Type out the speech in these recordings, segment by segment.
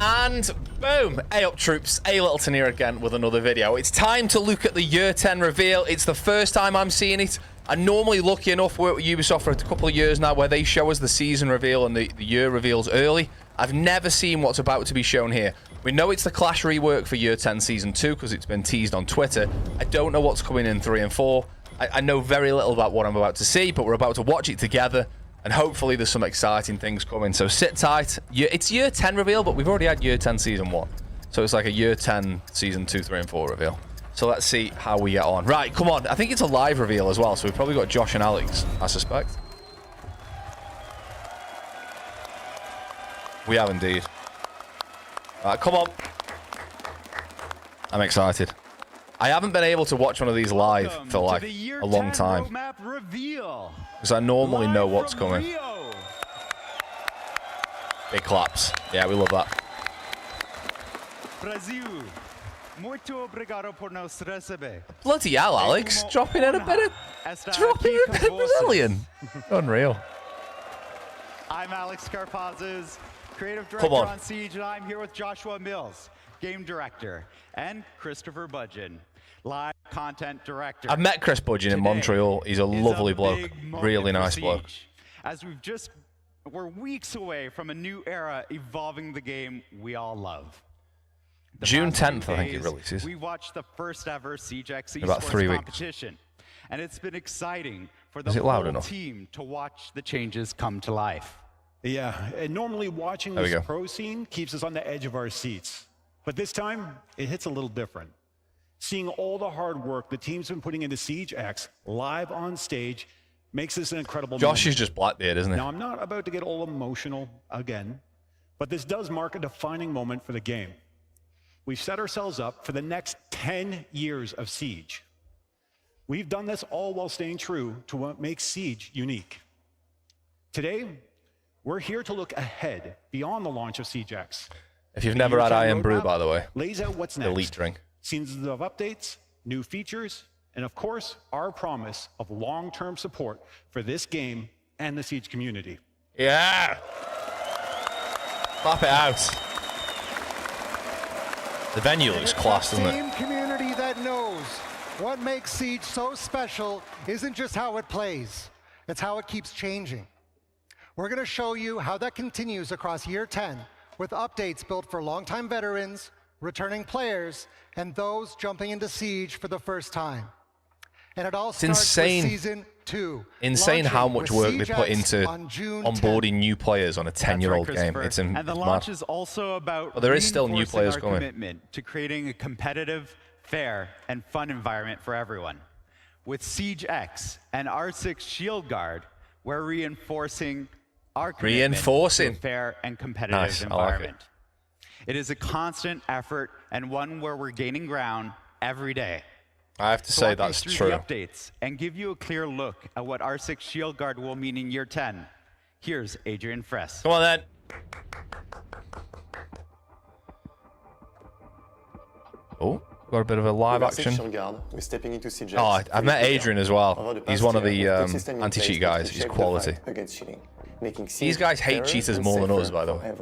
And boom, A up troops, A Littleton here again with another video. It's time to look at the year 10 reveal. It's the first time I'm seeing it. I'm normally lucky enough to work with Ubisoft for a couple of years now where they show us the season reveal and the year reveals early. I've never seen what's about to be shown here. We know it's the Clash rework for year 10 season 2 because it's been teased on Twitter. I don't know what's coming in 3 and 4. I know very little about what I'm about to see, but we're about to watch it together. And hopefully there's some exciting things coming. So sit tight. It's year 10 reveal, but we've already had year 10 season 1. So it's like a year 10 season 2, 3, and 4 reveal. So let's see how we get on. Right, come on. I think it's a live reveal as well. So we've probably got Josh and Alex, I suspect. We have indeed. Right, come on. I'm excited. I haven't been able to watch one of these live for like a long time. Because I normally know what's coming. Big claps. Yeah, we love that. Bloody hell, Alex. Dropping in a bit of Brazilian. Unreal. I'm Alex Carpazes, creative director on Siege, and I'm here with Joshua Mills, game director, and Christopher Budgeon, live content director. I've met Chris Budgeon in Montreal. He's a lovely bloke. Really nice bloke. As we're weeks away from a new era evolving the game we all love. June 10th, I think it releases. We watched the first ever Siege X about 3 weeks. competition, and it's been exciting for the whole team to watch the changes come to life. Yeah, and normally watching this pro scene keeps us on the edge of our seats. But this time, it hits a little different. Seeing all the hard work the team's been putting into Siege X live on stage makes this an incredible Josh moment. is just Blackbeard, isn't he? Now, I'm not about to get all emotional again, but this does mark a defining moment for the game. We've set ourselves up for the next 10 years of Siege. We've done this all while staying true to what makes Siege unique. Today, we're here to look ahead beyond the launch of Siege X. If you've never had Iron Brew, by the way, lays out what's next. Elite drink. Seasons of updates, new features, and of course, our promise of long-term support for this game and the Siege community. Yeah! Clap it out. The venue looks class, doesn't it? The community that knows what makes Siege so special isn't just how it plays, it's how it keeps changing. We're going to show you how that continues across year 10 with updates built for longtime veterans, returning players, and those jumping into Siege for the first time. And it all starts with Season 2. Insane how much work they put into onboarding new players on a 10-year-old game. It's and the launch is also about but there is still new players our coming. Commitment to creating a competitive, fair, and fun environment for everyone. With Siege X and R6 Shield Guard, we're reinforcing our commitment to a fair and competitive environment. It is a constant effort and one where we're gaining ground every day. I have to say that's true. The updates and give you a clear look at what R6 Shield Guard will mean in year 10. Here's Adrian Fress. Come on then. Oh, got a bit of a live action. Oh, I've met Adrian as well. He's one of the anti-cheat guys. He's quality. These guys hate cheaters more than us, by the way.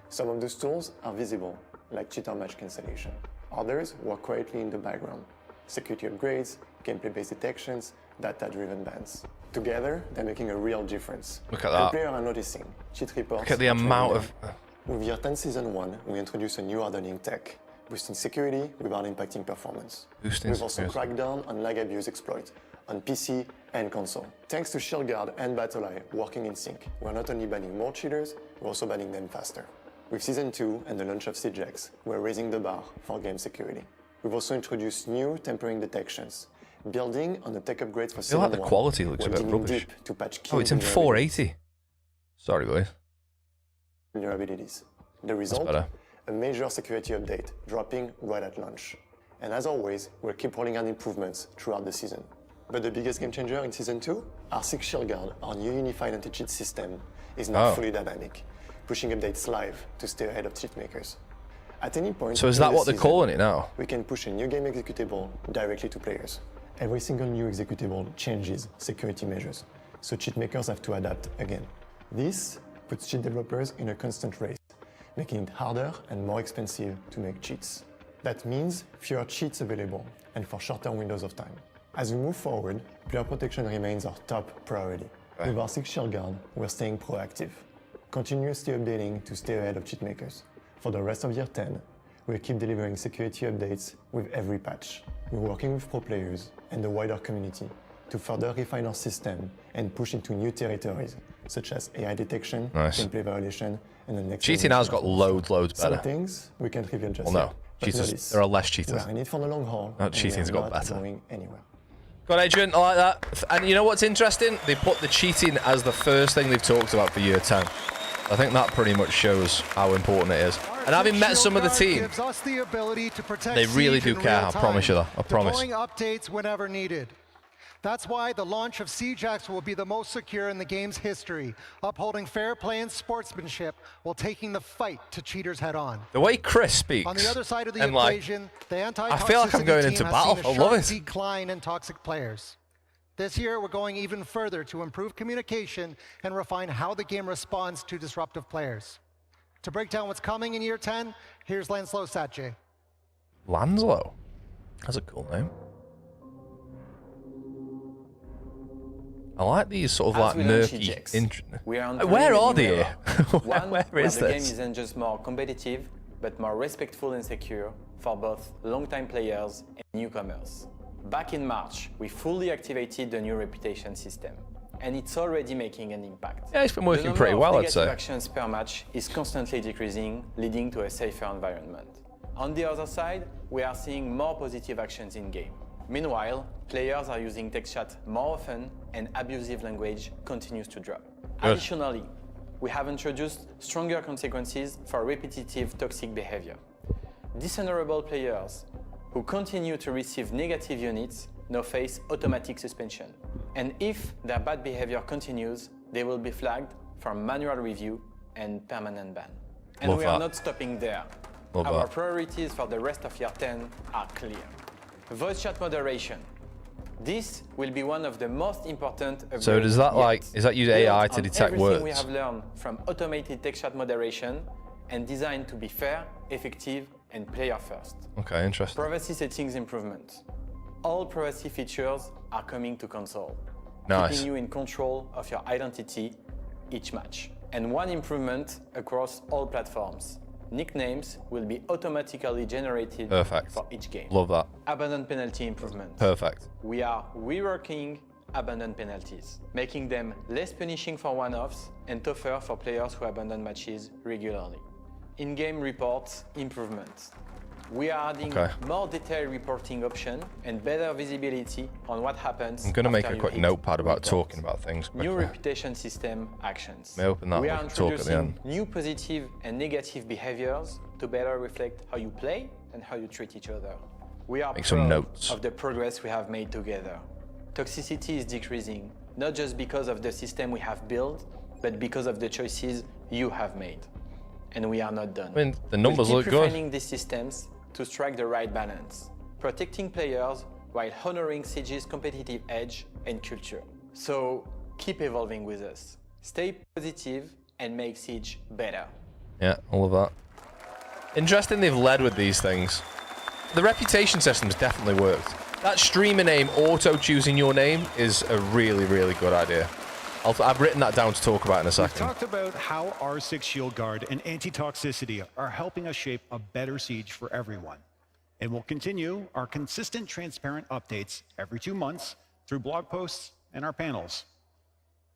Some of those tools are visible, like cheater match cancellation. Others work quietly in the background. Security upgrades, gameplay-based detections, data-driven bans. Together, they're making a real difference. Look at that. Players are noticing. Cheat reports. Look at the amount of... With year 10 season 1, we introduced a new hardening tech, boosting security without impacting performance. We've also cracked down on lag abuse exploit on PC and console. Thanks to Shield Guard and BattleEye working in sync, we're not only banning more cheaters, we're also banning them faster. With Season 2 and the launch of Siege X, we're raising the bar for game security. We've also introduced new tampering detections, building on the tech upgrades for Season 1. I feel like the quality looks a bit rubbish. Oh, it's in 480. Sorry, boys. Vulnerabilities. The result? A major security update, dropping right at launch. And as always, we'll keep rolling out improvements throughout the season. But the biggest game changer in Season 2? R6 Shield Guard, our new unified anti-cheat system, is now fully dynamic, pushing updates live to stay ahead of cheat makers. At any point, so is that what they're calling it now? We can push a new game executable directly to players. Every single new executable changes security measures, so cheat makers have to adapt again. This puts cheat developers in a constant race, making it harder and more expensive to make cheats. That means fewer cheats available and for shorter windows of time. As we move forward, player protection remains our top priority. With R6 Shield Guard, we're staying proactive, continuously updating to stay ahead of cheat makers. For the rest of year 10, we'll keep delivering security updates with every patch. We're working with pro players and the wider community to further refine our system and push into new territories, such as AI detection, gameplay violation, and the next cheating has got loads better. Some things we can't reveal just well, yet. No, cheaters, there are less cheaters. We're in it for the long haul. No, cheating's got better. Going anywhere. Good, Adrian, I like that. And you know what's interesting? They put the cheating as the first thing they've talked about for year 10. I think that pretty much shows how important it is. And having met some of the team, they really do care, I promise you that, I promise. Deploying updates whenever needed. That's why the launch of SiegeX will be the most secure in the game's history, upholding fair play and sportsmanship while taking the fight to cheaters head on. The way Chris speaks, on the other side of the equation, the anti-toxicity I feel like I'm going into battle. I love it. Decline in toxic players. This year, we're going even further to improve communication and refine how the game responds to disruptive players. To break down what's coming in year 10, here's Lanslow Satche. Lanslow? That's a cool name. I like these sort of like murky. Where are they? Where is the game this? isn't just more competitive, but more respectful and secure for both long-time players and newcomers. Back in March, we fully activated the new reputation system, and it's already making an impact. Yeah, it's been working pretty well, I'd say. The number of negative actions per match is constantly decreasing, leading to a safer environment. On the other side, we are seeing more positive actions in-game. Meanwhile, players are using text chat more often and abusive language continues to drop. Good. Additionally, we have introduced stronger consequences for repetitive toxic behavior. Dishonorable players who continue to receive negative units now face automatic suspension. And if their bad behavior continues, they will be flagged for manual review and permanent ban. And we are not stopping there. Our priorities for the rest of year 10 are clear. Voice chat moderation. This will be one of the most important upgrades. So does that is that use AI to detect words? We have learned from automated text chat moderation and designed to be fair, effective, and player first. Okay, interesting. Privacy settings improvement. All privacy features are coming to console, nice. keeping you in control of your identity each match. And one improvement across all platforms. Nicknames will be automatically generated for each game. Love that. Abandon penalty improvement. Perfect. We are reworking abandon penalties, making them less punishing for one-offs and tougher for players who abandon matches regularly. In-game reports improvements. We are adding more detailed reporting option and better visibility on what happens. I'm going to make a quick notepad about talking about things quickly. New reputation system actions. May open that we are introducing the new positive and negative behaviors to better reflect how you play and how you treat each other. We are proud of the progress we have made together. Toxicity is decreasing, not just because of the system we have built, but because of the choices you have made. And we are not done. I mean, the numbers look good. We'll keep refining these systems to strike the right balance, protecting players while honoring Siege's competitive edge and culture. So keep evolving with us. Stay positive and make Siege better. Yeah, all of that. Interesting they've led with these things. The reputation system's definitely worked. That streamer name auto-choosing your name is a really, really good idea. I've written that down to talk about in a second. We've talked about how R6 Shield Guard and anti-toxicity are helping us shape a better Siege for everyone. And we'll continue our consistent, transparent updates every 2 months through blog posts and our panels.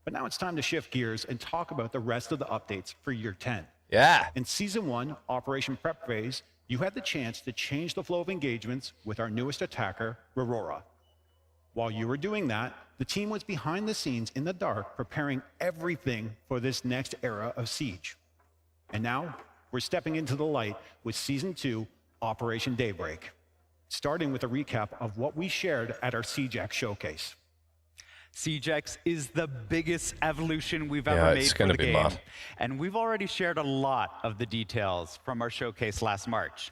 But now it's time to shift gears and talk about the rest of the updates for year 10. Yeah. In Season 1, Operation Prep Phase, you had the chance to change the flow of engagements with our newest attacker, Aurora. While you were doing that, the team was behind the scenes in the dark preparing everything for this next era of Siege. And now, we're stepping into the light with Season 2, Operation Daybreak, starting with a recap of what we shared at our SiegeX showcase. SiegeX is the biggest evolution we've ever made for the game. Mad. And we've already shared a lot of the details from our showcase last March.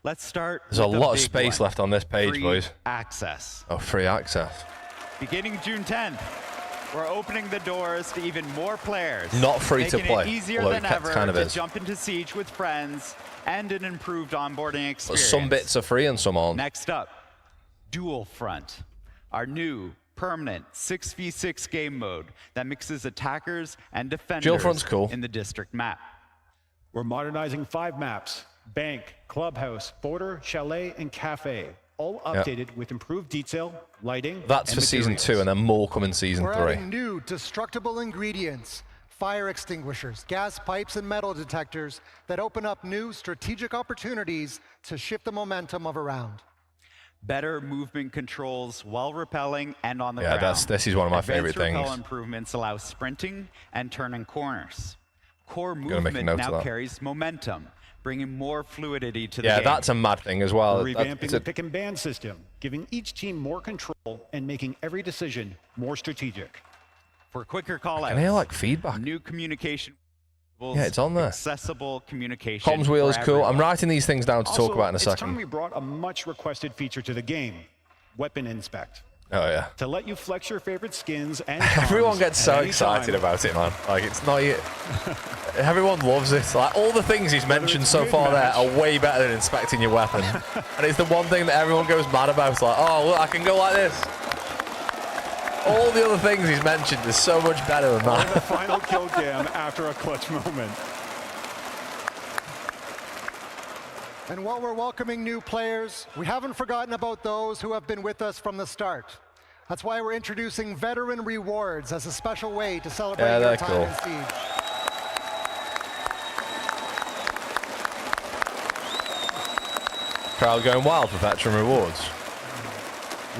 Let's start There's a lot of space left on this page, boys. Access. Oh, free access. Beginning June 10th, we're opening the doors to even more players. Not free to making play. It easier Although than it ever kind of to is. jump into Siege with friends and an improved onboarding experience. But some bits are free and some aren't. Next up, Dual Front, our new permanent 6v6 game mode that mixes attackers and defenders cool. in the district map. We're modernizing 5 maps: Bank, Clubhouse, Border, Chalet, and Cafe. All updated with improved detail, lighting, That's and for Season 2, and then more coming Season 3. We're adding new destructible ingredients, fire extinguishers, gas pipes, and metal detectors that open up new strategic opportunities to shift the momentum of a round. Better movement controls while rappelling and on the ground. Yeah, this is one of my favorite things. Rappel improvements allow sprinting and turning corners. Core Make a movement note of now that. carries momentum, bringing more fluidity to the Yeah, game. that's a mad thing as well. We're revamping the pick and ban system, giving each team more control and making every decision more strategic. For quicker call-outs, Can I hear like feedback? new communication. Yeah, it's on there. Accessible communication. Comms wheel is for cool. I'm everyone. writing these things down to talk Also, about in a it's time second. we brought a much requested feature to the game: Weapon Inspect. Oh yeah. To let you flex your favorite skins and Everyone cons gets at so any excited time. about it, man. Like, it's not it. Everyone loves it. Like, all the things he's mentioned so far there are way better than inspecting your weapon. And it's the one thing that everyone goes mad about. Like, oh, look, I can go like this. All the other things he's mentioned is so much better than Or that. the final kill cam after a clutch moment. And while we're welcoming new players, we haven't forgotten about those who have been with us from the start. That's why we're introducing veteran rewards as a special way to celebrate your they're time cool. in Siege. Crowd going wild for veteran rewards.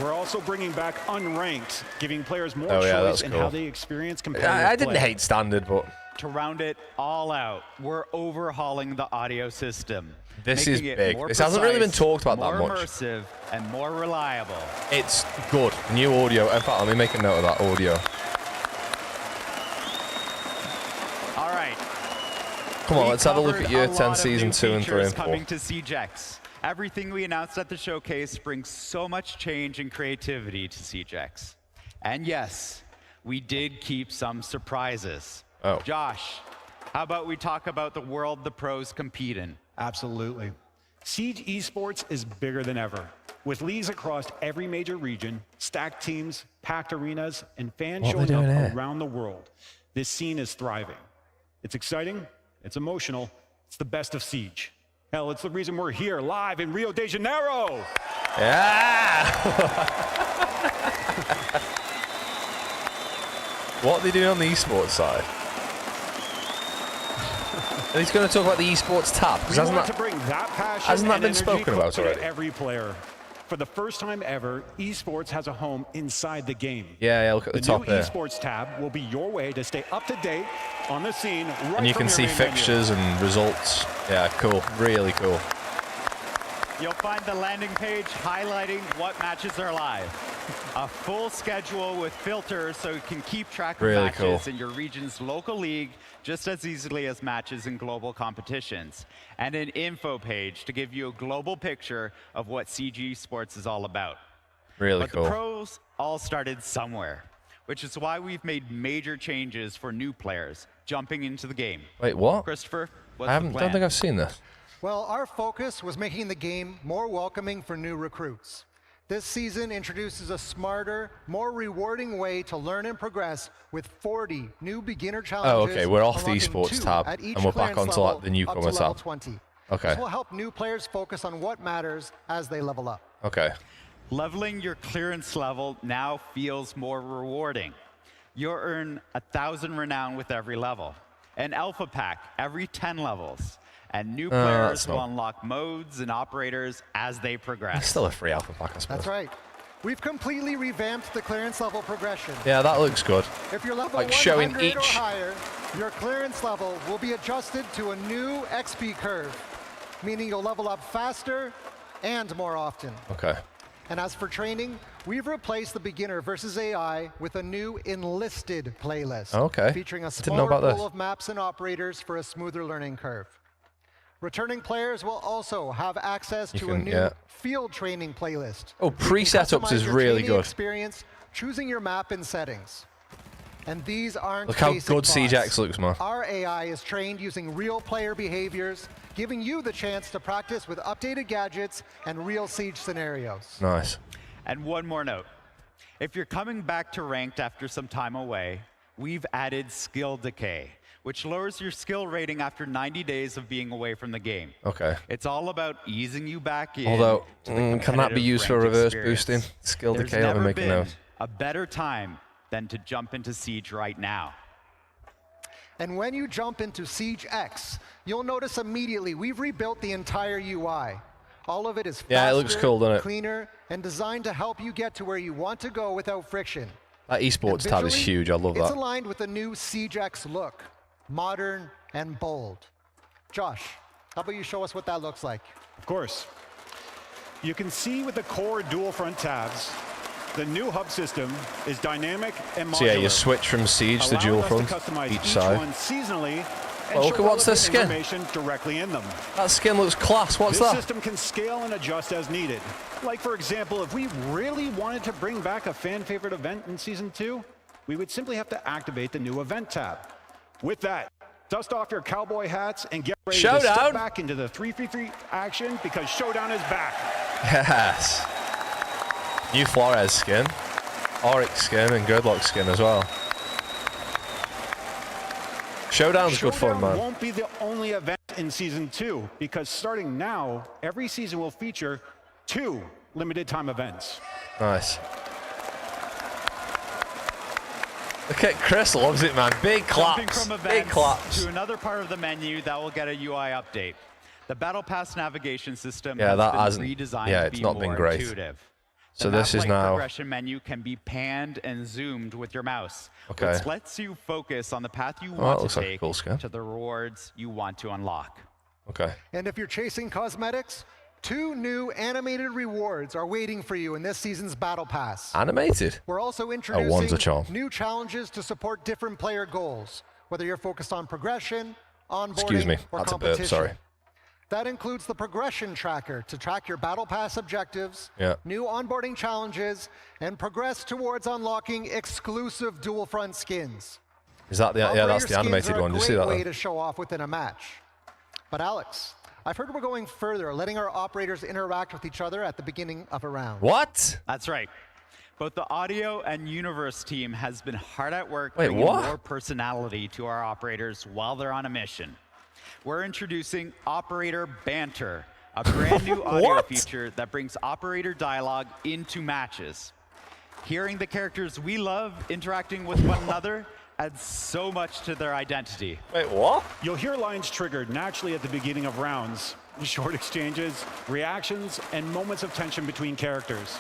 We're also bringing back Unranked, giving players more Oh, yeah, choice that's in cool. how they experience competitive I didn't play. hate standard, but To round it all out, we're overhauling the audio system. This making is it big. more This hasn't really been precise, talked about that more much. immersive, and more reliable. it's good. New audio. In fact, let me make a note of that audio. All right. Come on, We let's have a look covered at Year a 10 lot of Season new 2 and 3 features and 4. coming to SiegeX. Everything we announced at the showcase brings so much change and creativity to SiegeX. And yes, we did keep some surprises. Oh. Josh, how about we talk about the world the pros compete in? Absolutely. Siege Esports is bigger than ever. With leagues across every major region, stacked teams, packed arenas, and fans What are they showing doing up here? around the world, this scene is thriving. It's exciting, it's emotional, it's the best of Siege. Hell, it's the reason we're here live in Rio de Janeiro. Yeah! What are they doing on the esports side? Are they going to talk about the esports tab? 'Cause We hasn't want that- to bring that passion hasn't that and been energy spoken about closer to already? every player. For the first time ever, esports has a home inside the game. Yeah, look at the The top new there. esports tab will be your way to stay up to date on the scene right And you from can your see main menu. fixtures and results. Yeah, cool. Really cool. You'll find the landing page highlighting what matches are live. A full schedule with filters so you can keep track of Really matches cool. in your region's local league just as easily as matches in global competitions. And an info page to give you a global picture of what CG Sports is all about. Really But cool. the pros all started somewhere, which is why we've made major changes for new players jumping into the game. Wait, what? Christopher, what's I the plan? don't think I've seen this. Well, our focus was making the game more welcoming for new recruits. This season introduces a smarter, more rewarding way to learn and progress with 40 new beginner challenges. okay, we're off the unlocking esports 2 tab, at each and we're back clearance onto, like, level the newcomer up to level tab. 20. Okay. This will help new players focus on what matters as they level up. Okay. Leveling your clearance level now feels more rewarding. You'll earn 1,000 renown with every level, an alpha pack every 10 levels, and new players that's will not- unlock modes and operators as they It's progress. still a free alpha pack, I suppose. That's right. We've completely revamped the clearance level progression. Yeah, that looks good. If you're level Like 100 showing or each- higher, your clearance level will be adjusted to a new XP curve, meaning you'll level up faster and more often. Okay. And as for training, we've replaced the beginner versus AI with a new enlisted playlist. Okay. Featuring a Didn't know smaller about pool this. of maps and operators for a smoother learning curve. Returning players will also have access to a can- new yeah. field training playlist. Oh, You can pre-setups customize is your really training good. experience, choosing your map and settings. And these aren't Look how basic good bots. Siege X looks, man. Our AI is trained using real player behaviors, giving you the chance to practice with updated gadgets and real Siege scenarios. Nice. And one more note. If you're coming back to ranked after some time away, we've added skill decay, which lowers your skill rating after 90 days of being away from the game. Okay. It's all about easing you back in. Although, to the can that be used for competitive reverse experience. boosting? Skill There's decay, let me never make a been note. a better time than to jump into Siege right now. And when you jump into Siege X, you'll notice immediately we've rebuilt the entire UI. All of it is faster, Yeah, it looks cool, doesn't it? cleaner, and designed to help you get to where you want to go without friction. That esports tab is Visually, huge. I love It's that. aligned with the new Siege X look, modern and bold. Josh, how about you show us what that looks like? Of course. You can see with the core dual front tabs, the new hub system is dynamic and modular. So yeah, you switch from Siege to dual allowing us front, to customize each side. one seasonally and Oh, look show at what's this relevant skin. information directly in them. That skin looks class. What's This that? system can scale and adjust as needed. Like, for example, if we really wanted to bring back a fan favorite event in Season 2, we would simply have to activate the new event tab. With that, dust off your cowboy hats and get ready to Showdown. step back into the 3v3 action because Showdown is back. Yes. New Flores skin, Oryx skin, and Gridlock skin as well. Showdown's good fun, Showdown man. won't be the only event in Season 2 because starting now, every season will feature 2 limited time events. Nice. Look at Chris, loves it, man. Big Jumping claps. from Big events claps. to another part of the menu that will get a UI update. The Battle Pass navigation system Yeah, has that been hasn't- redesigned yeah, to it's be not more been great. intuitive. So The this is map-like now- progression menu can be panned and zoomed with your mouse, Okay. which lets you focus on the path you that want looks to like a take cool skin. to the rewards you want to unlock. Okay. And if you're chasing cosmetics, 2 new animated rewards are waiting for you in this season's Battle Pass. Animated. We're also one's a introducing charm. new challenges to support different player goals, whether you're focused on progression, onboarding, Excuse me, or that's a burp, competition. sorry. That includes the progression tracker to track your Battle Pass objectives, Yeah. new onboarding challenges, and progress towards unlocking exclusive dual front skins. Is that the? Yeah, Operator that's the skins animated are one. a Do you see great that? way Though? to show off within a match. But Alex, I've heard we're going further, letting our operators interact with each other at the beginning of a round. What? That's right. Both the audio and universe team has been hard at work Wait, bringing what? more personality to our operators while they're on a mission. We're introducing Operator Banter, a brand new audio What? feature that brings operator dialogue into matches. Hearing the characters we love interacting with one another adds so much to their identity. Wait, what? You'll hear lines triggered naturally at the beginning of rounds, short exchanges, reactions, and moments of tension between characters.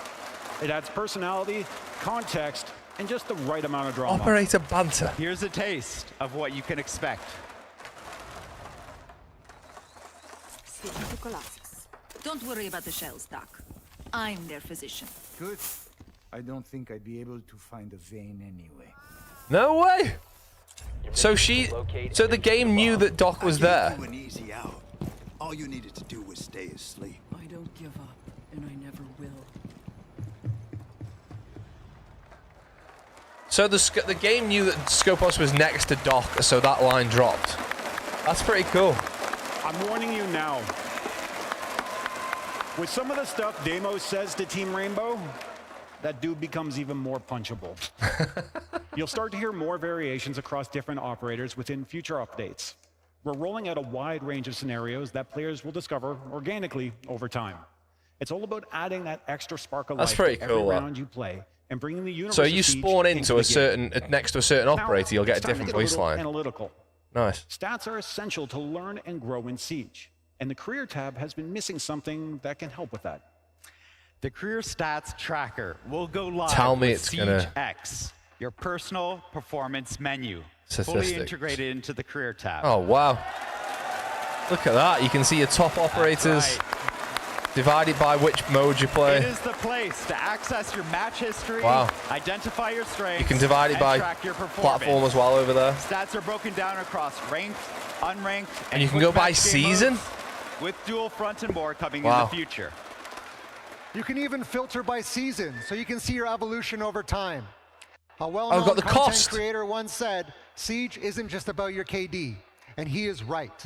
It adds personality, context, and just the right amount of drama. Operator banter. Here's a taste of what you can expect. Speaking to Colossus. Don't worry about the shells, Doc. I'm their physician. Good. I don't think I'd be able to find a vein anyway. No way. So the game knew that Doc was there. You an easy out. All you needed to do was stay asleep. I don't give up, and I never will. So the game knew that Skopos was next to Doc, so that line dropped. That's pretty cool. I'm warning you now. With some of the stuff Deimos says to Team Rainbow, that dude becomes even more punchable. You'll start to hear more variations across different operators within future updates. We're rolling out a wide range of scenarios that players will discover organically over time. It's all about adding that extra spark of That's life pretty to every cool, that. round you play and bringing the universe So of you Siege spawn into the a game. certain next to a certain Now, operator, you'll get a it's time to different get voice little line. Analytical. Nice. Stats are essential to learn and grow in Siege, and the career tab has been missing something that can help with that. The Career Stats Tracker will go live Tell me with it's Siege gonna- X, your personal performance menu, fully Statistics. integrated into the Career tab. Oh wow. Look at that. You can see your top operators divided by which mode you It play. is the place to access your match history, Wow. identify your strengths, You can divide it and by track your performance. platform as well over there. Stats are broken down across ranked, unranked, And you can quick go by match game season? modes, with dual front and more coming in Wow. the future. You can even filter by season, so you can see your evolution over time. A well-known got the content cost. creator once said, Siege isn't just about your KD, and he is right.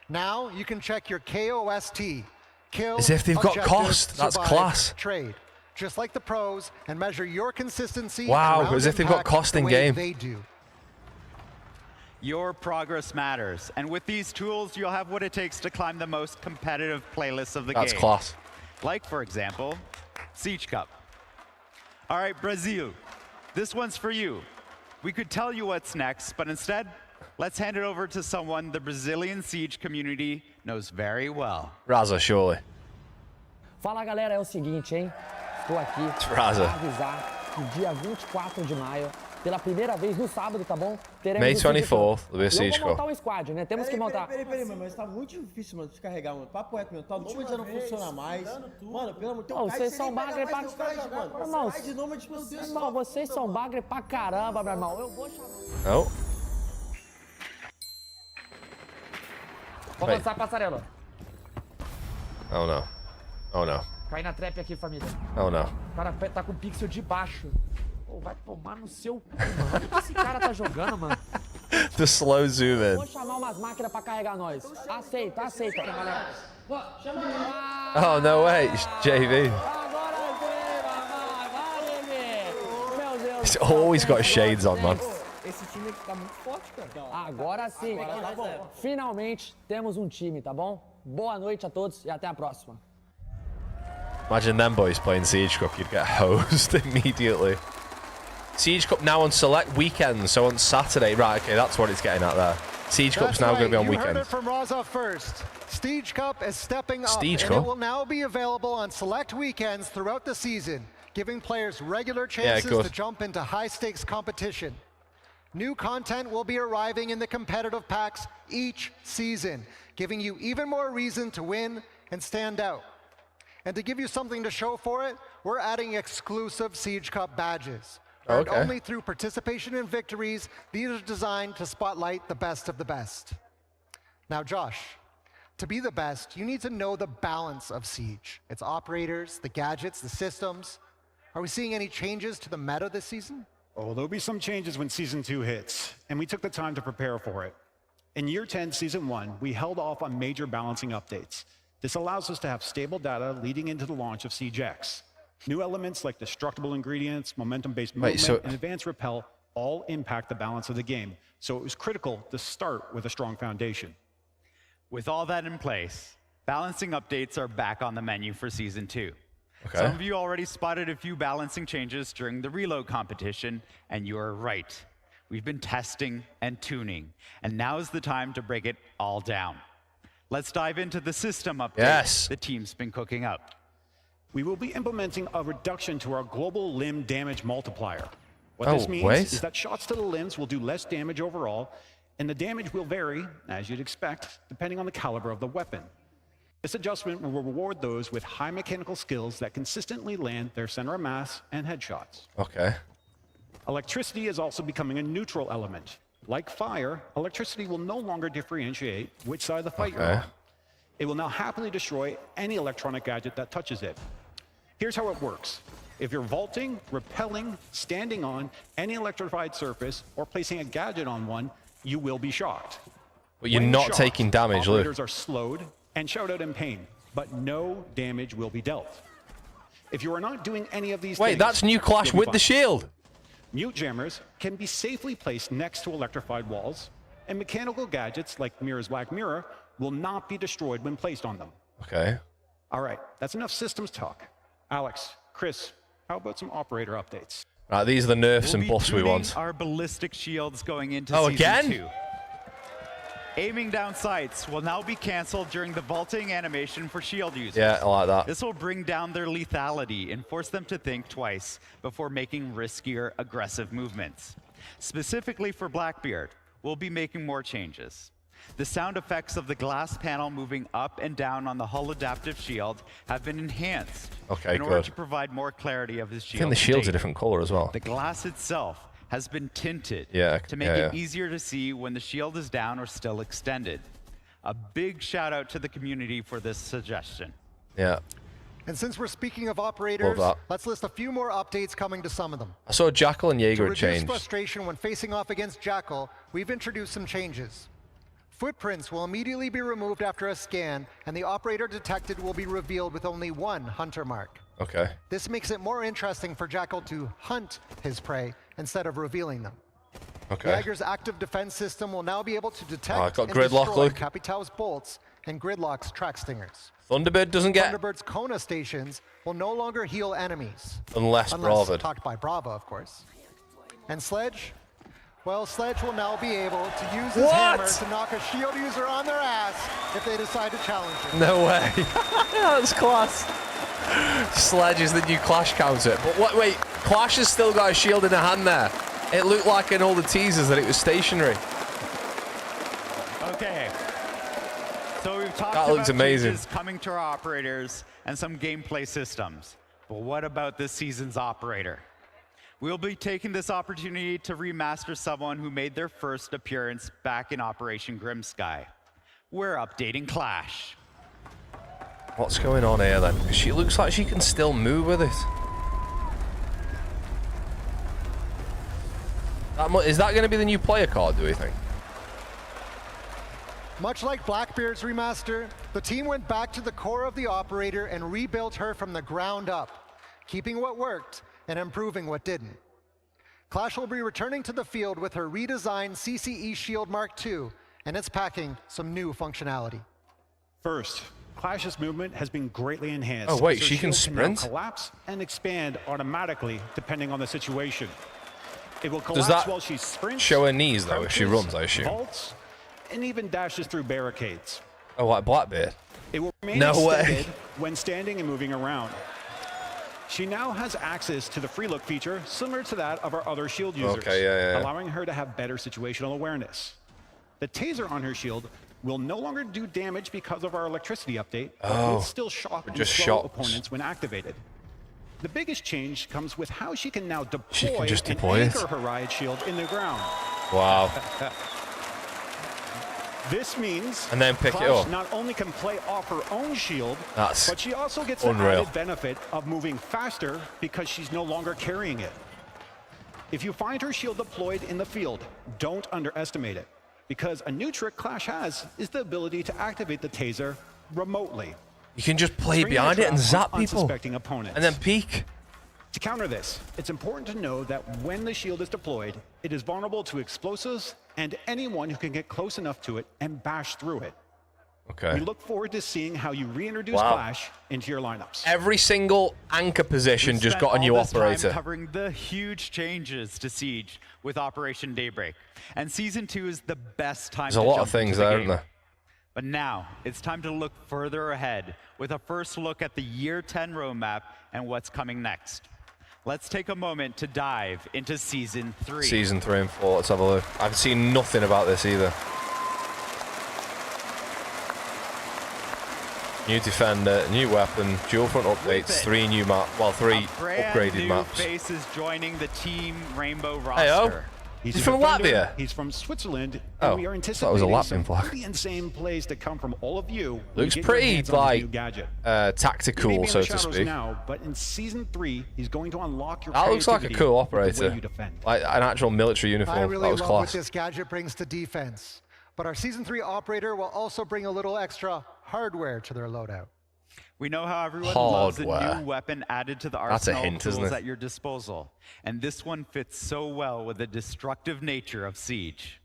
Now you can check your KOST, kill, As if they've got objective, cost. That's survive, class. trade, just like the pros, and measure your consistency. Wow, and round as if they've got impact cost the in way game. They do. Your progress matters, and with these tools, you'll have what it takes to climb the most competitive playlists of the game. That's class. Like, for example, Siege Cup. All right, Brazil, this one's for you. We could tell you what's next, but instead, let's hand it over to someone the Brazilian Siege community knows very well. Raza, surely. Fala, galera, é o seguinte, hein? Estou aqui Raza. para avisar que dia 24 de maio, pela primeira vez no sábado, tá bom? Teremos May o Siege 24th, Cup. there'll be a E eu Siege vou montar Cup. um squad, né? Temos que montar. Peraí, mano, mas tá muito difícil, mano, descarregar, mano. Papo reto, meu. Tá no já não funciona mais. Mano, pelo amor de Deus. Ô, vocês são bagre pra caramba. Irmão, irmão, vocês são bagre pra caramba, meu irmão. Eu vou chamar. Oh. Vou Wait. lançar a passarela. Oh no. Oh no. Cai na trap aqui, família. Oh no. O cara tá com o pixel de baixo. Pô, vai tomar no seu cu, mano. O que esse cara tá jogando, mano? The slow zoom Vou in. chamar umas máquinas pra carregar nós. Aceita, aceita. Oh no way, it's JV. Agora sim, mamãe. Vai, bebê. Meu Deus. He's always got shades on, man. Esse time aqui tá muito forte, cara. Agora sim. Agora tá bom. Finalmente temos um time, tá bom? Boa noite a todos e até a próxima. Imagine them boys playing Siege Cup, you'd get hosed immediately. Siege Cup now on select weekends, so on Saturday. Right, okay, that's what it's getting at there. Siege Cup's now going to be on You heard it weekends. from Raza first. Siege Cup is stepping up, Siege and Cup? it will now be available on select weekends throughout the season, giving players regular Yeah, chances good. to jump into high-stakes competition. New content will be arriving in the competitive packs each season, giving you even more reason to win and stand out. And to give you something to show for it, we're adding exclusive Siege Cup badges. Earned Okay. only through participation in victories, these are designed to spotlight the best of the best. Now, Josh, to be the best, you need to know the balance of Siege. Its operators, the gadgets, the systems. Are we seeing any changes to the meta this season? Oh, there'll be some changes when Season 2 hits, and we took the time to prepare for it. In Year 10, Season 1, we held off on major balancing updates. This allows us to have stable data leading into the launch of Siege X. New elements like destructible ingredients, momentum-based movement, and advanced repel all impact the balance of the game, so it was critical to start with a strong foundation. With all that in place, balancing updates are back on the menu for Season 2. Okay. Some of you already spotted a few balancing changes during the reload competition, and you are right. We've been testing and tuning, and now is the time to break it all down. Let's dive into the system update the team's been cooking up. We will be implementing a reduction to our global limb damage multiplier. What this means is that shots to the limbs will do less damage overall, and the damage will vary, as you'd expect, depending on the caliber of the weapon. This adjustment will reward those with high mechanical skills that consistently land their center of mass and headshots. Okay. Electricity is also becoming a neutral element. Like fire, electricity will no longer differentiate which side of the fight you're on. It will now happily destroy any electronic gadget that touches it. Here's how it works. If you're vaulting, rappelling, standing on any electrified surface, or placing a gadget on one, you will be shocked. But you're When not shocked, taking damage, Luke. operators are slowed and shout out in pain, but no damage will be dealt. If you are not doing any of these things... Wait, that's new clash you'll be with the fine. shield. Mute jammers can be safely placed next to electrified walls, and mechanical gadgets like Mirror's Black Mirror will not be destroyed when placed on them. Okay. All right, that's enough systems talk. Alex, Chris, how about some operator updates? Right, these are the nerfs and buffs we want. Our ballistic shields going into Oh, Season again? 2. Aiming down sights will now be canceled during the vaulting animation for shield users. Yeah, I like that. This will bring down their lethality and force them to think twice before making riskier, aggressive movements. Specifically for Blackbeard, we'll be making more changes. The sound effects of the glass panel moving up and down on the hull adaptive shield have been enhanced Okay, in order good. to provide more clarity of his I shield. think the shield's a state. different color as well. The glass itself has been tinted to make yeah, it easier to see when the shield is down or still extended. A big shout out to the community for this suggestion. Yeah. And since we're speaking of operators, let's list a few more updates coming to some of them. I saw Jackal and Jaeger had changed. To reduce frustration when facing off against Jackal, we've introduced some changes. Footprints will immediately be removed after a scan, and the operator detected will be revealed with only one hunter mark. Okay. This makes it more interesting for Jackal to hunt his prey instead of revealing them. Okay. Jaeger's active defense system will now be able to detect and Gridlock, destroy look. Capitão's bolts and Gridlock's track stingers. Thunderbird doesn't get... Thunderbird's Kona stations will no longer heal enemies. Unless Brava. Talked by Brava, of course. And Sledge? Well, Sledge will now be able to use his hammer to knock a shield user on their ass if they decide to challenge him. No way. That's class. Sledge is the new Clash counter. But wait, Clash has still got a shield in the hand there. It looked like in all the teasers that it was stationary. Okay. So we've talked about changes coming to our operators and some gameplay systems. But what about this season's operator? We'll be taking this opportunity to remaster someone who made their first appearance back in Operation Grimsky. We're updating Clash. What's going on here then? Because she looks like she can still move with it. Is that going to be the new player card, do we think? Much like Blackbeard's remaster, the team went back to the core of the operator and rebuilt her from the ground up, keeping what worked and improving what didn't. Clash will be returning to the field with her redesigned CCE Shield Mark II, and it's packing some new functionality. First, Clash's movement has been greatly enhanced. Oh wait, she can sprint? Can now collapse and expand automatically depending on the situation. It will collapse while she sprints, show her knees though if she runs, I assume. Vaults, and even dashes through barricades. Oh, like Blackbeard? It will remain extended when standing and moving around. She now has access to the free look feature similar to that of our other shield users, allowing her to have better situational awareness. The taser on her shield will no longer do damage because of our electricity update, but will still shock and slow opponents when activated. The biggest change comes with how she can now deploy and anchor her riot shield in the ground. Wow. This means and then pick Clash it up. Not only can play off her own shield, but she also gets unreal. the added benefit of moving faster because she's no longer carrying it. If you find her shield deployed in the field, don't underestimate it, because a new trick Clash has is the ability to activate the taser remotely. You can just play behind it and zap people, unsuspecting opponents. and then peek. To counter this, it's important to know that when the shield is deployed, it is vulnerable to explosives and anyone who can get close enough to it and bash through it. Okay. We look forward to seeing how you reintroduce Clash into your lineups. Every single anchor position just got a new operator. Covering the huge changes to Siege with Operation Daybreak, and Season 2 is the best time There's a lot of things there, aren't there? But now, it's time to look further ahead with a first look at the Year 10 roadmap and what's coming next. Let's take a moment to dive into Season 3. Season 3 and 4, let's have a look. I've seen nothing about this either. New defender, new weapon, dual front updates, 3 new map, well, 3 upgraded maps. Faces joining the Team Rainbow roster. Hey-o. He's from Latvia. He's from Switzerland, and we are anticipating that was a Latvian flag. Pretty insane plays to come from all of you. Looks pretty like tactical, so to speak. Now, but in Season 3, he's going to unlock your that looks like a cool operator, like an actual military uniform. I really that was love class. what this gadget brings to defense. But our Season 3 operator will also bring a little extra hardware to their loadout. We know how everyone loves a new weapon added to the arsenal of tools at your disposal. And this one fits so well with the destructive nature of Siege.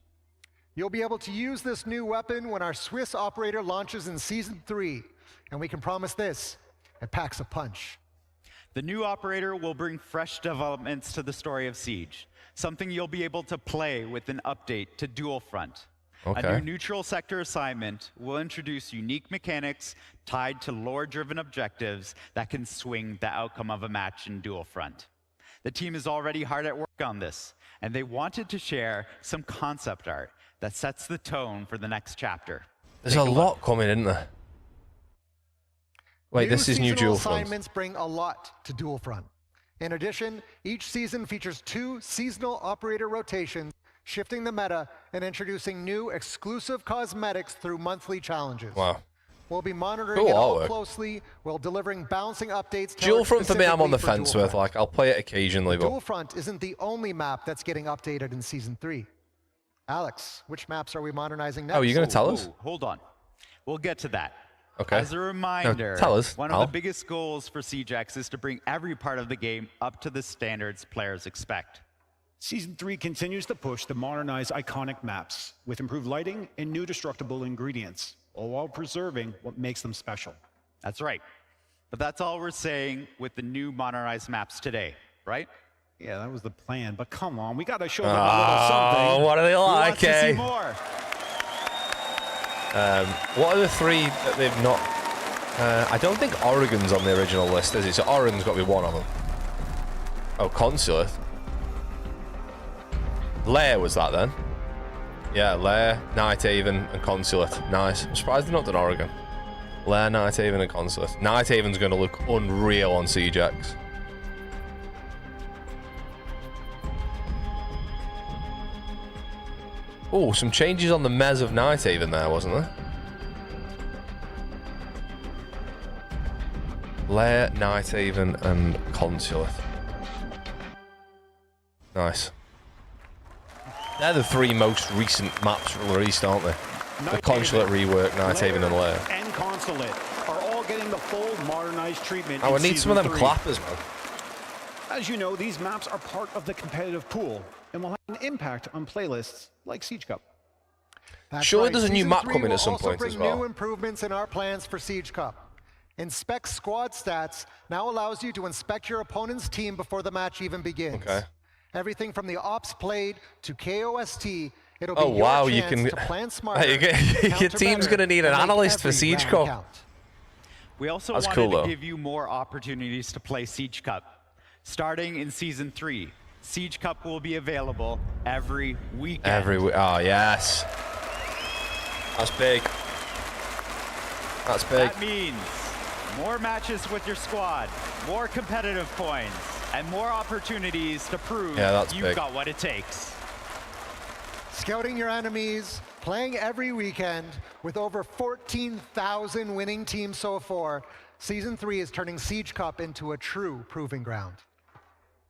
You'll be able to use this new weapon when our Swiss operator launches in Season 3. And we can promise this, it packs a punch. The new operator will bring fresh developments to the story of Siege, something you'll be able to play with an update to Dual Front. Okay. A new neutral sector assignment will introduce unique mechanics tied to lore-driven objectives that can swing the outcome of a match in Dual Front. The team is already hard at work on this, and they wanted to share some concept art that sets the tone for the next chapter. There's a lot coming, isn't there? Wait, this is new Dual Front. Assignments bring a lot to Dual Front. In addition, each season features 2 seasonal operator rotations, shifting the meta and introducing new exclusive cosmetics through monthly challenges. Wow. We'll be monitoring it all closely while delivering balancing updates. Dual front for me, I'm on the fence with. Like, I'll play it occasionally. But Dual front isn't the only map that's getting updated in Season 3. Alex, which maps are we modernizing next? Oh, you're going to tell us? Hold on. We'll get to that. Okay. As a reminder, tell us, one of the biggest goals for SiegeX is to bring every part of the game up to the standards players expect. Season 3 continues to push to modernize iconic maps with improved lighting and new destructible ingredients, all while preserving what makes them special. That's right. But that's all we're saying with the new modernized maps today, right? Yeah, that was the plan, but come on, we got to show them a little something. What do they like, Who wants to see more? What are the 3 that they've not... I don't think Oregon's on the original list, is it? So Oregon's got to be one of them. Oh, Consulate. Lair was that then? Yeah, Lair, Nighthaven, and Consulate. Nice. I'm surprised they've not done Oregon. Lair, Nighthaven, and Consulate. Nighthaven's going to look unreal on SiegeX. Oh, some changes on the mez of Nighthaven there, wasn't there? Lair, Nighthaven, and Consulate. Nice. They're the 3 most recent maps released, aren't they? The Consulate rework, Nighthaven, and Lair. And Consulate are all getting the full modernized treatment. Oh, I need some of them clappers, man. As you know, these maps are part of the competitive pool and will have an impact on playlists like Siege Cup. Surely there's a new map coming at some point as well. New improvements in our plans for Siege Cup. Inspect squad stats now allows you to inspect your opponent's team before the match even begins. Okay. Everything from the ops played to KOST, it'll be your chance to plan smarter. Your team's going to need an analyst for Siege Cup. We also wanted to give you more opportunities to play Siege Cup. Starting in Season 3, Siege Cup will be available every weekend. Oh, yes. That's big. That's big. That means more matches with your squad, more competitive points, and more opportunities to prove you've got what it takes. Scouting your enemies, playing every weekend with over 14,000 winning teams so far, Season 3 is turning Siege Cup into a true proving ground.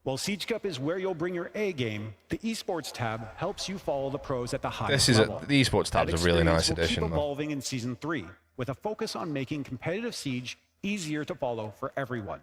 While Siege Cup is where you'll bring your A game, the Esports tab helps you follow the pros at the highest level. The Esports tab is a really nice addition. Keep evolving in Season 3 with a focus on making competitive Siege easier to follow for everyone.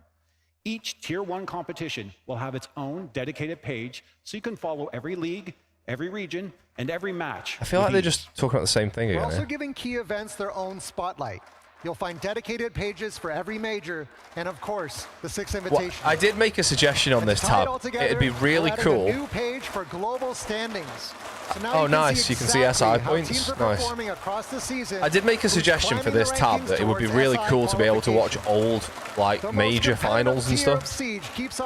Each Tier 1 competition will have its own dedicated page so you can follow every league, every region, and every match. I feel like they're just talking about the same thing again. We're also giving key events their own spotlight. You'll find dedicated pages for every major, and of course, the 6 invitations. I did make a suggestion on this tab. It'd be really cool. A new page for global standings. So now you can see SI points. Nice. Across the season, I did make a suggestion for this tab that it would be really cool to be able to watch old, like, major finals and stuff. So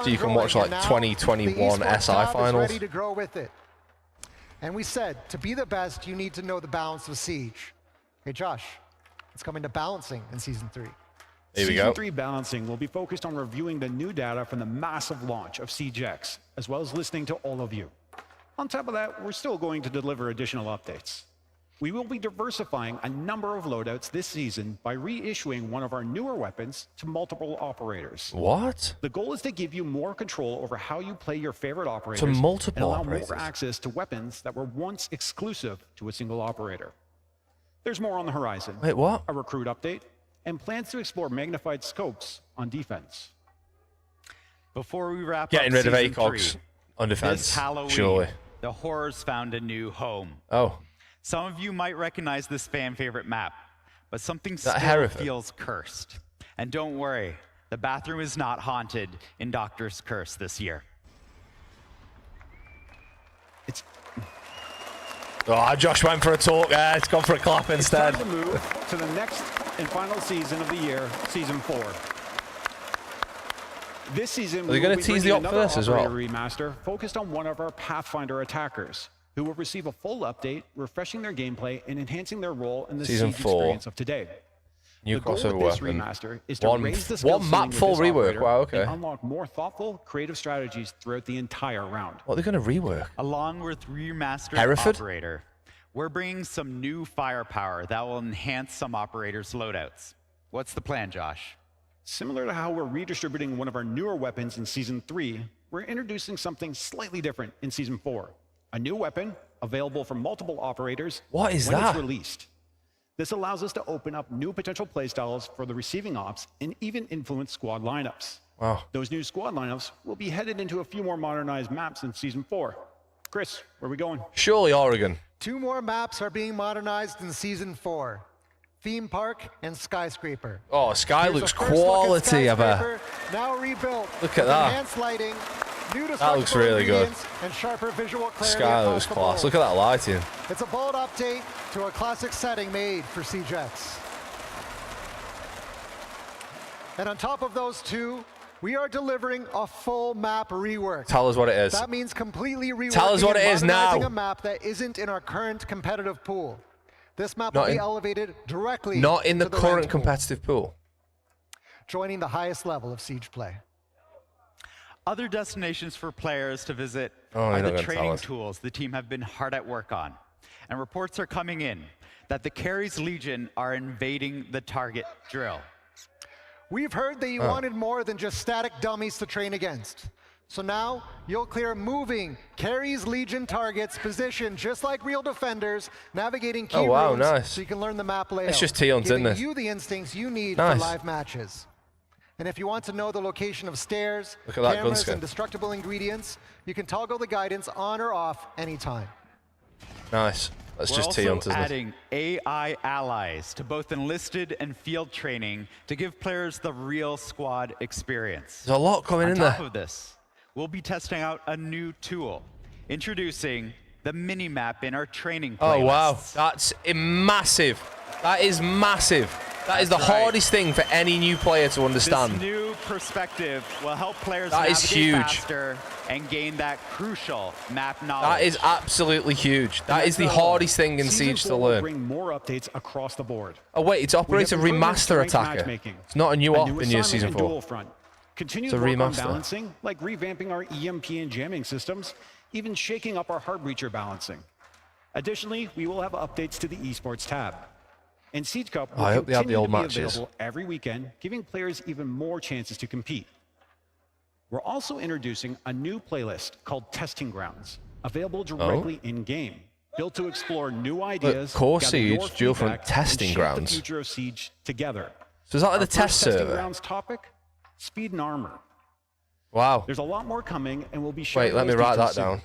you can watch, like, 2021 SI finals. Ready to grow with it. And we said, to be the best, you need to know the balance of Siege. Hey, Josh. It's coming to balancing in Season 3. Here we go. Season 3 balancing will be focused on reviewing the new data from the massive launch of SiegeX, as well as listening to all of you. On top of that, we're still going to deliver additional updates. We will be diversifying a number of loadouts this season by reissuing one of our newer weapons to multiple operators. What? The goal is to give you more control over how you play your favorite operators to multiple and allow operators. more access to weapons that were once exclusive to a single operator. There's more on the horizon. Wait, what? A recruit update, and plans to explore magnified scopes on defense. Before we wrap Getting up rid of Season ACOGs 3, on defense, this Halloween, surely. The horrors found a new home. Oh. Some of you might recognize this fan favorite map, but something still feels cursed. And don't worry, the bathroom is not haunted in Doctor's Curse this year. Oh, Josh went for a talk there. It's gone for a clap instead. It's time to move to the next and final season of the year, Season 4. This season, are they going to tease the op first as well? Remaster focused on one of our Pathfinder attackers, who will receive a full update, refreshing their gameplay and enhancing their role in the Siege experience of today. New the goal crossover with this weapon. Remaster is to raise the skill one map full rework. Wow, okay. And unlock more thoughtful, creative strategies throughout the entire round. What are they going to rework? Along with Remastered Hereford? Operator, we're bringing some new firepower that will enhance some operators' loadouts. What's the plan, Josh? Similar to how we're redistributing one of our newer weapons in Season 3, we're introducing something slightly different in Season 4. A new weapon available for multiple operators when it's released. This allows us to open up new potential playstyles for the receiving ops and even influence squad lineups. Wow. Those new squad lineups will be headed into a few more modernized maps in Season 4. Chris, where are we going? Surely Oregon. 2 more maps are being modernized in Season 4. Theme Park and Skyscraper. Oh, Sky Here's looks a first look at quality of a... Skyscraper, now rebuilt. Look at with that. Enhanced lighting, new That looks really good. ingredients, and sharper visual clarity. Sky across looks the class. board. Look at that lighting. It's a bold update to a classic setting made for Siege X. And on top of those 2, we are delivering a full map rework. Tell us what it is. That means completely reworking Tell us what it is and now. modernizing a map that isn't in our current competitive pool. This map will be elevated directly Not in the to current ranked pool, competitive pool. joining the highest level of Siege play. Other destinations for players to visit you're are not the gonna tell training us. tools the team have been hard at work on. And reports are coming in that the Carries Legion are invading the target drill. We've heard that you wanted more than just static dummies to train against. So now you'll clear moving Carries Legion targets positioned just like real defenders, navigating key rooms nice. so you can learn the map layout. It's just Tions, isn't giving it? you the instincts you need Nice. for live matches. And if you want to know the location of stairs, Look at that gun cameras, skin. and destructible ingredients, you can toggle the guidance on or off anytime. Nice. That's We're just also Tions, isn't it? adding AI allies to both enlisted and field training to give players the real squad experience. There's a lot coming in On top there. of this, we'll be testing out a new tool, introducing the mini-map in our training playlists. Oh, wow. That's massive. That is massive. That is the That's right. hardest thing for any new player to understand. This new perspective will help players That is navigate huge. faster and gain that crucial map knowledge. That is absolutely huge. That is the hardest thing in Season Siege to 4 will learn. bring more updates across the board. Oh, wait, it's Operator We have improvements to Remaster ranked Attacker. matchmaking, It's not a new op in your assignment Season and 4. dual front. Continued It's a work on remaster. balancing, like revamping our EMP and jamming systems, even shaking up our hard breacher balancing. Additionally, we will have updates to the Esports tab. And Siege Cup will I hope they have the continue old to be matches. available every weekend, giving players even more chances to compete. We're also introducing a new playlist called Testing Grounds, available directly in-game, built to explore new ideas, Core gather your Siege, dual front feedback, Testing and shape Grounds. the future of Siege together. So is that like Our the test first Testing server? Grounds topic, speed and armor. Wow. There's a lot more coming, and we'll be sharing Wait, let me those write that details soon. down.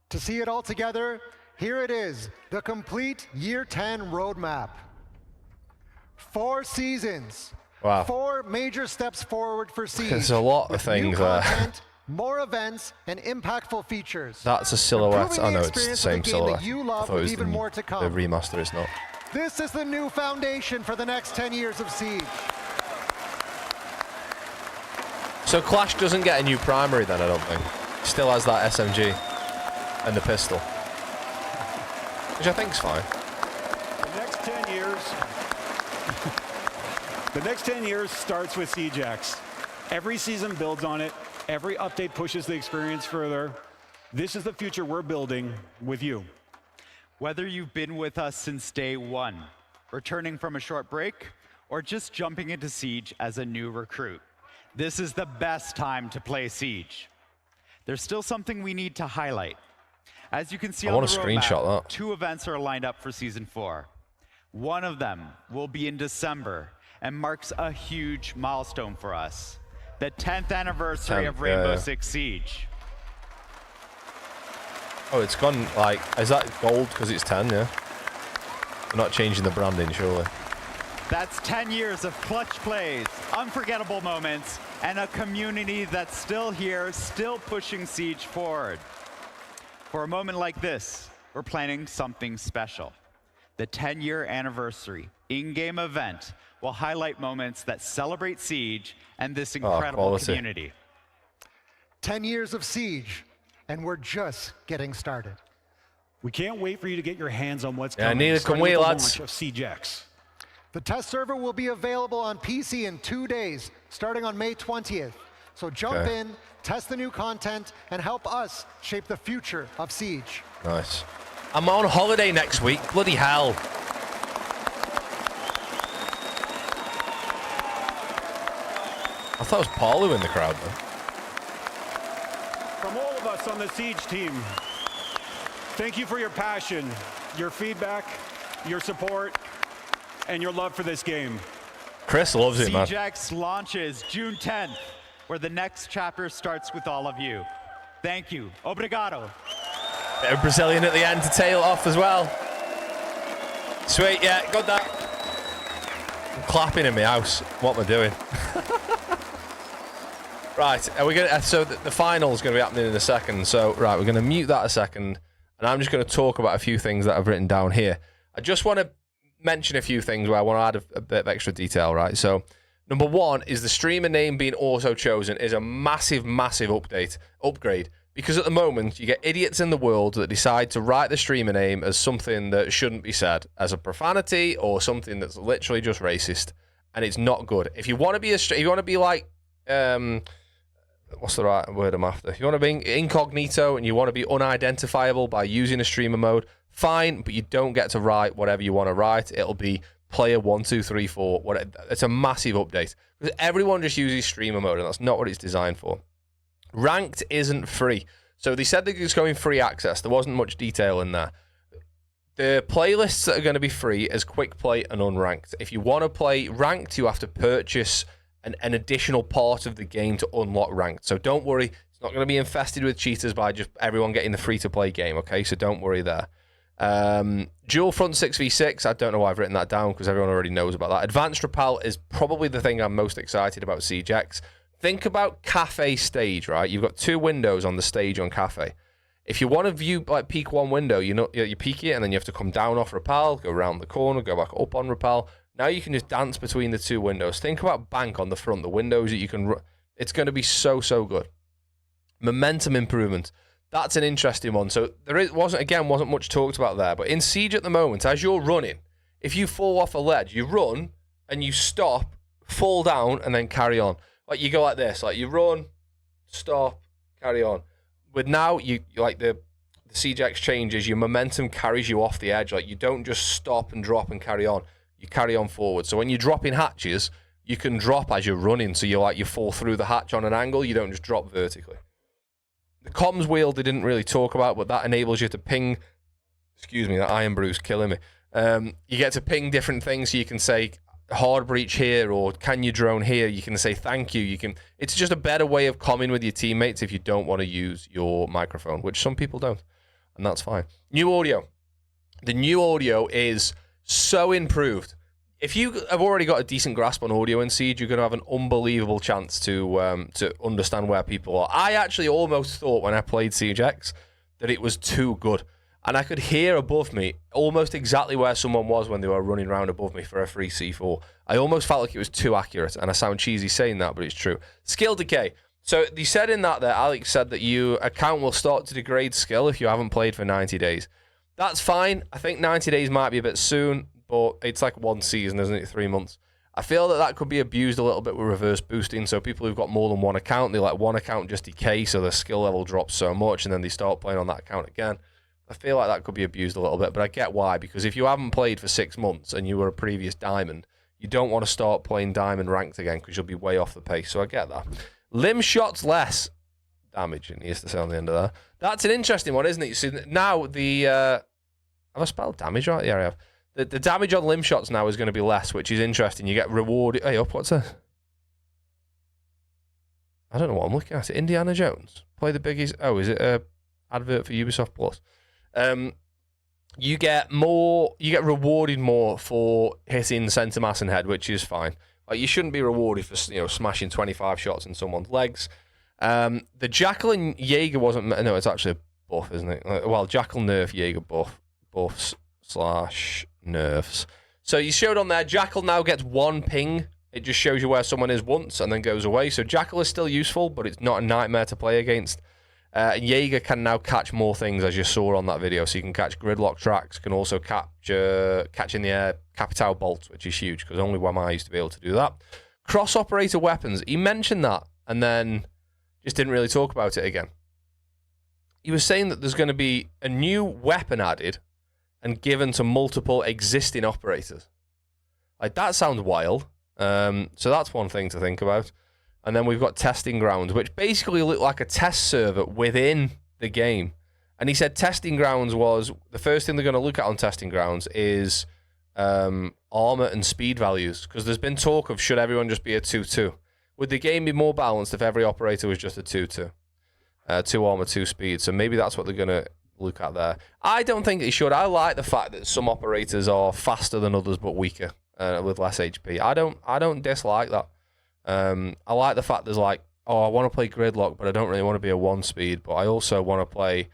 To see it all together, here it is, the complete Year 10 roadmap. 4 seasons. Wow. 4 major steps forward for Siege. There's a lot of with things new there. content, more events, and impactful features. That's a silhouette. Improving I the know it's the experience of same the game that silhouette. you I love thought it with was even more to the come. remaster. It's not. This is the new foundation for the next 10 years of Siege. So Clash doesn't get a new primary then, I don't think. Still has that SMG and the pistol, which I think's fine. The next 10 years. The next 10 years starts with Siege X. Every season builds on it. Every update pushes the experience further. This is the future we're building with you. Whether you've been with us since day one, returning from a short break, or just jumping into Siege as a new recruit, this is the best time to play Siege. There's still something we need to highlight. As you can see on the roadmap, 2 events are lined up for Season 4. One of them will be in December and marks a huge milestone for us, the 10th anniversary of Rainbow Six Siege. Oh, it's gone, like, is that gold because it's 10, yeah? We're not changing the branding, surely. That's 10 years of clutch plays, unforgettable moments, and a community that's still here, still pushing Siege forward. For a moment like this, we're planning something special. The 10-year anniversary in-game event will highlight moments that celebrate Siege and this incredible community. 10 years of Siege, and we're just getting started. We can't wait for you to get your hands on what's Yeah, coming. neither can starting we, with the lads. launch of Siege X. The test server will be available on PC in 2 days, starting on May 20th. So jump in, test the new content, and help us shape the future of Siege. Nice. I'm on holiday next week. Bloody hell. I thought it was Paulo in the crowd, though. From all of us on the Siege team, thank you for your passion, your feedback, your support, and your love for this game. Chris loves it, man. SiegeX launches June 10th, where the next chapter starts with all of you. Thank you. Obrigado. Bit of Brazilian at the end to tail it off as well. Sweet, yeah, got that. I'm clapping in my house. What am I doing? Right, are we gonna? So the final is going to be happening in a second. So right, we're going to mute that a second, and I'm just going to talk about a few things that I've written down here. I just want to mention a few things where I want to add a bit of extra detail, right? So number one is the streamer name being auto-chosen is a massive, massive upgrade, because at the moment you get idiots in the world that decide to write the streamer name as something that shouldn't be said, as a profanity or something that's literally just racist, and it's not good. If you want to be if you want to be like what's the right word I'm after? If you want to be incognito and you want to be unidentifiable by using a streamer mode, fine, but you don't get to write whatever you want to write. It'll be player 1, 2, 3, 4. Whatever. It's a massive update because everyone just uses streamer mode, and that's not what it's designed for. Ranked isn't free, so they said that it's going free access. There wasn't much detail in there. The playlists that are going to be free is quick play and unranked. If you want to play ranked, you have to purchase an additional part of the game to unlock ranked. So don't worry, it's not going to be infested with cheaters by just everyone getting the free-to-play game, okay? So don't worry there. Dual front 6v6, I don't know why I've written that down because everyone already knows about that. Advanced Rappel is probably the thing I'm most excited about SiegeX. Think about Cafe stage, right? You've got 2 windows on the stage on Cafe. If you want to view, like, peek one window, you peek it, and then you have to come down off Rappel, go around the corner, go back up on Rappel. Now you can just dance between the 2 windows. Think about Bank on the front, the windows that you can... It's going to be so, so good. Momentum improvement. That's an interesting one. So there wasn't much talked about there. But in Siege at the moment, as you're running, if you fall off a ledge, you run and you stop, fall down, and then carry on. Like you go like this. Like you run, stop, carry on. With now, you like the SiegeX changes, your momentum carries you off the edge. Like you don't just stop and drop and carry on. You carry on forward. So when you're dropping hatches, you can drop as you're running. So you fall through the hatch on an angle. You don't just drop vertically. The comms wheel they didn't really talk about, but that enables you to ping. Excuse me, that iron brew's killing me. You get to ping different things. So you can say hard breach here or can you drone here. You can say thank you. It's just a better way of comming with your teammates if you don't want to use your microphone, which some people don't, and that's fine. New audio. The new audio is so improved. If you have already got a decent grasp on audio in Siege, you're going to have an unbelievable chance to understand where people are. I actually almost thought when I played SiegeX that it was too good. And I could hear above me almost exactly where someone was when they were running around above me for a free C4. I almost felt like it was too accurate, and I sound cheesy saying that, but it's true. Skill decay. So they said in that there, Alex said that your account will start to degrade skill if you haven't played for 90 days. That's fine. I think 90 days might be a bit soon, but it's like 1 season, isn't it? 3 months. I feel that could be abused a little bit with reverse boosting. So people who've got more than one account, they let one account just decay, so their skill level drops so much, and then they start playing on that account again. I feel like that could be abused a little bit, but I get why. Because if you haven't played for 6 months and you were a previous diamond, you don't want to start playing diamond ranked again because you'll be way off the pace. So I get that. Limb shots less damage, and he used to say on the end of that. That's an interesting one, isn't it? You see, now the... have I spelled damage right? Yeah, I have. The damage on limb shots now is going to be less, which is interesting. You get rewarded... Hey, up, what's this? I don't know what I'm looking at. Indiana Jones? Play the biggies... Oh, is it a advert for Ubisoft Plus? You get rewarded more for hitting center mass and head, which is fine. Like, you shouldn't be rewarded for smashing 25 shots in someone's legs. The Jackal and Jaeger wasn't... No, it's actually a buff, isn't it? Well, Jackal nerf, Jaeger buffs / nerfs. So you showed on there, Jackal now gets 1 ping. It just shows you where someone is once and then goes away. So Jackal is still useful, but it's not a nightmare to play against. Jaeger can now catch more things, as you saw on that video. So you can catch gridlock tracks, can also catch in the air Capitao bolts, which is huge because only Wamai used to be able to do that. Cross operator weapons. He mentioned that and then just didn't really talk about it again. he was saying that there's going to be a new weapon added and given to multiple existing operators. Like, that sounds wild. So that's one thing to think about. And then we've got testing grounds, which basically look like a test server within the game. And he said testing grounds was the first thing they're going to look at on testing grounds is armor and speed values, because there's been talk of should everyone just be a 2-2. Would the game be more balanced if every operator was just a 2-2? 2 armor, 2 speed. So maybe that's what they're going to look at there. I don't think it should. I like the fact that some operators are faster than others but weaker with less HP. I don't dislike that. I like the fact there's like, oh, I want to play Gridlock, but I don't really want to be a 1 speed. But I also want to play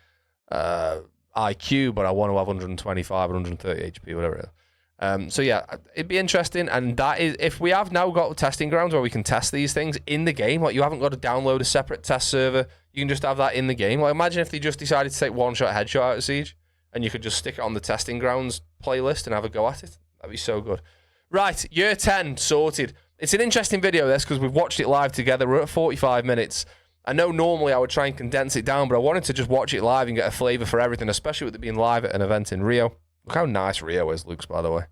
IQ, but I want to have 125, 130 HP, whatever it is. So yeah, it'd be interesting, and that is if we have now got testing grounds where we can test these things in the game. Like, you haven't got to download a separate test server; you can just have that in the game. Like, imagine if they just decided to take one-shot headshot out of Siege, and you could just stick it on the testing grounds playlist and have a go at it. That'd be so good. Right, year 10 sorted. It's an interesting video, this, because we've watched it live together. We're at 45 minutes. I know normally I would try and condense it down, but I wanted to just watch it live and get a flavour for everything, especially with it being live at an event in Rio. Look how nice Rio is, Luke's, by the way.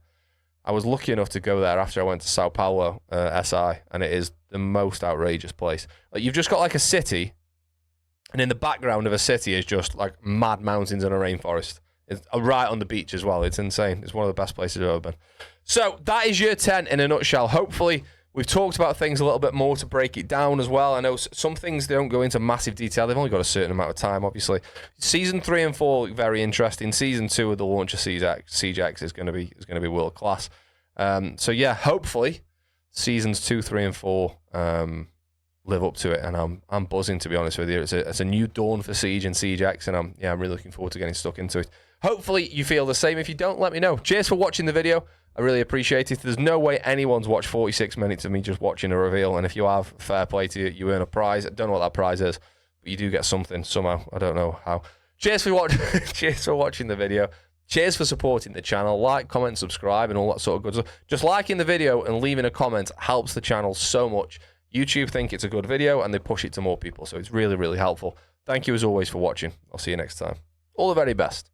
I was lucky enough to go there after I went to Sao Paulo, SI, and it is the most outrageous place. Like, you've just got like a city, and in the background of a city is just like mad mountains and a rainforest. It's right on the beach as well. It's insane. It's one of the best places I've ever been. So that is year 10 in a nutshell. Hopefully, we've talked about things a little bit more to break it down as well. I know some things, they don't go into massive detail. They've only got a certain amount of time, obviously. Season 3 and 4 look very interesting. Season 2 with the launch of Siege X is going to be world class. So yeah, hopefully seasons 2, 3, and 4 live up to it, and I'm buzzing, to be honest with you. It's a new dawn for Siege and Siege X, and I'm really looking forward to getting stuck into it. Hopefully you feel the same. If you don't, let me know. Cheers for watching the video. I really appreciate it. There's no way anyone's watched 46 minutes of me just watching a reveal, and if you have, fair play to you. You earn a prize. I don't know what that prize is, but you do get something somehow. I don't know how. Cheers for watching. Cheers for watching the video. Cheers for supporting the channel. Like, comment, subscribe, and all that sort of good stuff. Just liking the video and leaving a comment helps the channel so much. YouTube think it's a good video, and they push it to more people, so it's really, really helpful. Thank you as always for watching. I'll see you next time. All the very best.